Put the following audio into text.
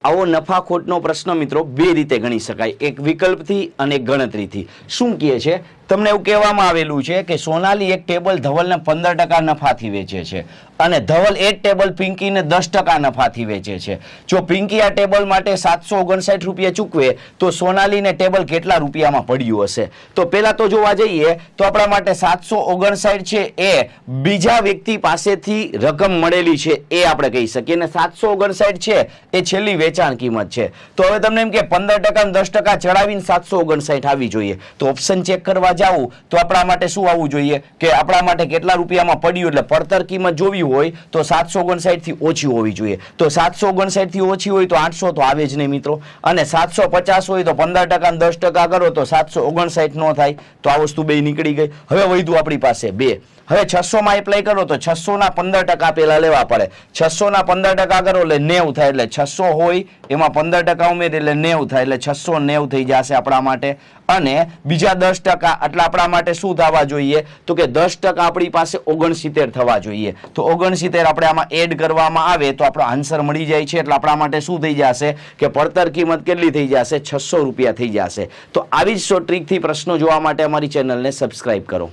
આવો નફાખોટનો પ્રશ્ન મિત્રો બે રીતે ગણી શકાય, એક વિકલ્પથી અને એક ગણતરીથી। શું કહે છે તમને એવું કહેવામાં આવેલું છે કે સોનાલી એક ટેબલ ધવલને 15% નફાથી વેચે છે અને ધવલ એક ટેબલ પિંકીને 10% નફાથી વેચે છે। જો પિંકી આ ટેબલ માટે 759 રૂપિયા ચૂકવે તો સોનાલીને ટેબલ કેટલા રૂપિયામાં પડ્યું હશે? તો પહેલા તો જોવા જઈએ તો આપણા માટે 759 છે એ બીજા વ્યક્તિ પાસેથી રકમ મળેલી છે એ આપણે કહી શકીએ, અને 759 છે એ છેલ્લી વેચાણ કિંમત છે। તો હવે તમને એમ કે 15% અને 10% ચડાવીને 759 આવી જોઈએ, તો ઓપ્શન ચેક કરવા જાવું તો આપણા માટે શું આવવું જોઈએ કે આપણા માટે કેટલા રૂપિયામાં પડ્યું, એટલે પડતર કિંમત જોવી હોય તો 759 થી ઓછી હોવી જોઈએ। તો 759 થી ઓછી હોય તો 800 તો આવે જ નહીં મિત્રો, અને 750 હોય તો 15% અને 10% કરો તો 759 નો થાય, તો આ વસ્તુ બે નીકળી ગઈ। હવે વધ્યું આપણી પાસે બે। હવે 600 માં એપ્લાય કરો તો 600 ના 15% પેલા લેવા પડે, 600 ના 15% કરો એટલે 90 થાય, એટલે 600 હોય એમાં 15% ઉમેર એટલે 90 થાય, એટલે 690 થઈ જશે આપણા માટે। અને બીજા 10% એટલે આપણા માટે શું થવા જોઈએ તો કે 10% આપણી પાસે 69 થવા જોઈએ, તો 69 આપણે આમાં એડ કરવામાં આવે તો આપણો આન્સર મળી જાય છે, એટલે આપણા માટે શું થઈ જશે કે પડતર કિંમત કેટલી થઈ જશે? 600 રૂપિયા થઈ જશે। તો આવી જ શોર્ટ ટ્રીકથી પ્રશ્નો જોવા માટે અમારી ચેનલને સબસ્ક્રાઇબ કરો।